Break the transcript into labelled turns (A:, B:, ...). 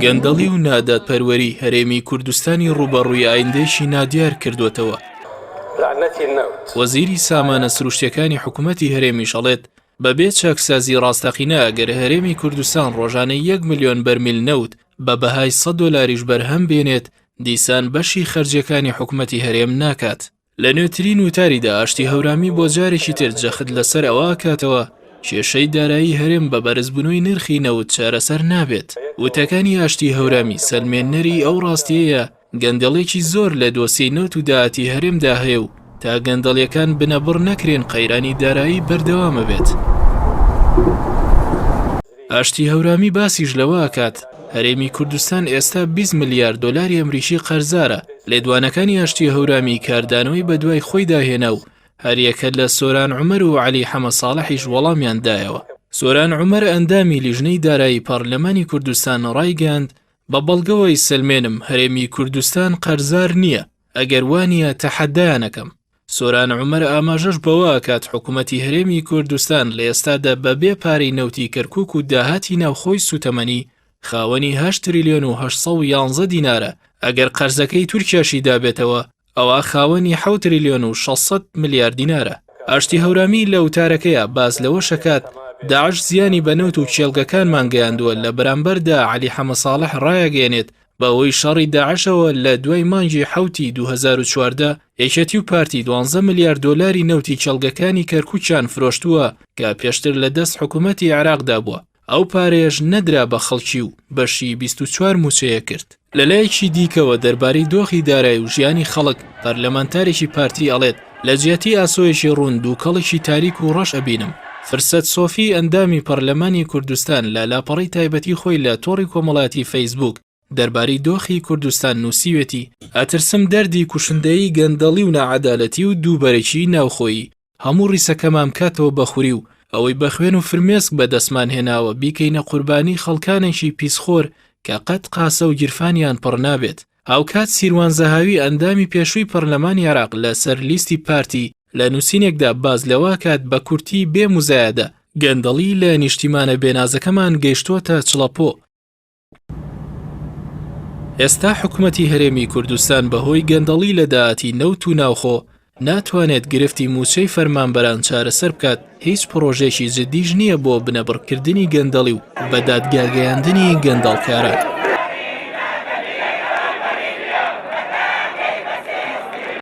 A: گەندەڵی و نادادپەروەری هەرێمی کوردستانی ڕوبەڕووی ئایندەیەکی نادیار کردووەتەوە. وەزیری سامانە سروشتیەکانی حکوومەتی هەرێمی شەڵێت بەبێ چاکسازی ڕاستەقینە ئەگەر هەرێمی کوردستان ڕۆژانەی 1 ملیۆن بەرمیل نەوت بە بەهای $100 بەرهەم بێنێت، دیسان بەشی خەرجیەکانی حکوومەتی هەرێم ناکات. لە نوێترین وتاریدا ئاشتی هەورامی بۆ جارێکی تر جەخت لەسەر ئەوە کاتەوە کێشەی دارایی هەرێم بە بەرزبوونەوەی نرخی نەوت چارەسەر نابێت. وتەکانی ئاشتی هەورامی سەلمێنەری ئەو ڕاستیەیە گەندەڵێکی زۆر لە دۆسیی نەوت و داهاتی هەرێمدا هەیە و تا گەندەڵیەکان بنەبڕ نەکرێن قەیرانی دارایی بەردەوامە بێت. ئاشتی هەورامی باسیش لەوە ئەکات هەرێمی کوردستان ئێستا 20 ملیارد دۆلاری ئەمریکی قەرزارە. لێدوانەکانی ئاشتی هەورامی کاردانەوەی بە دوای خۆی داهێنا و هەریەکە لە سۆران عومەر و عەلی حەمە ساڵحیش وەڵامیان دایەوە. سۆران عومەر ئەندامی لیژنەی دارایی پەرلەمانی کوردستان ڕایگەاند بە بەڵگەوەی سلمێنم هەرێمی کوردستان قەرزار نییە، ئەگەر وانە تەحەدایانەکەم. سۆران عومەر ئاماژەش بەوە ئەکات حکوومەتی هەرێمی کوردستان لە ئێستادا بەبێ پارەی نەوتی کەرکووک و داهاتی ناوخۆی سوتەمەنی خاوەنی 8 تریلیۆن و 811 دینارە. ئەگەر قەرزەکەی تورکیاشی دابێتەوە ئەوە خاوەنی 7 تریلیۆن و 600 میلیارد دینارە. ئاشتی هەورامی لە وتارەکەیە باز لەوە شەکات داعش زیانی بە نەوت و کێڵگەکانمان گەیاندووە لە بەرامبەردا عەلی حەمە ساڵح ڕایەگەێنێت بەوەی شەڕی داعشەوە لە دوای مانگی 7 2014 یەکێتی و پارتی 12 میلیارد دۆلاری نەوتی کێڵگەکانی کەرکووکیان فرۆشتووە کە پێشتر لە دەست حکوومەتی عێراقدا بووە. ئەو پارەیەش نەدرا بە خەڵکی و بەشی 24 موچەیە کرد. لەلایەکی دیکەوە دەربارەی دۆخی دارایی و ژیانی خەڵک پەرلەمانتارێکی پارتی ئەڵێت لە جیاتی ئاسۆیەکی ڕوون دووکەڵێکی تاریک و ڕەش ئەبینم. فرسەت سۆفی ئەندامی پەرلەمانی کوردستان لە لاپەڕی تایبەتی خۆی لە تۆڕی کۆمەڵایەتی فەیسبوک دەربارەی دۆخی کوردستان نووسیوێتی ئەترسم دەردی کوشندەی گەندەڵی و نەعەدالەتی و دووبەرێکی ناوخۆیی هەموو ڕیسەکەمان کاتەوە بەخوری و ئەوەی بە خوێن و فرمێسک بەدەستمان هێناوە بیکەینە قوربانی خەڵکانێکی پیسخۆر کە قەت قاسە و گیرفانیان پڕ نابێت. هاوکات سیروان زەهاوی ئەندامی پێشووی پەرلەمانی عێراق لەسەر لیستی پارتی لە نووسینێکدا باز لەوە کات بە کورتی بێ موزایەدە گەندەڵی لە نیشتیمانە بێنازەکەمان گەیشتووەتە چڵەپۆ. ئێستا حکوومەتی هەرێمی کوردستان بەهۆی گەندەڵی لە داهاتی نەوت و ناوخۆ ناتوانێت گرفتی موچەی فەرمانبەران چارەسەر بکات. هیچ پرۆژێکی جدیش نییە بۆ بنەبڕکردنی گەندەڵی و بەدادگاگەیاندنی گەندەڵکاران.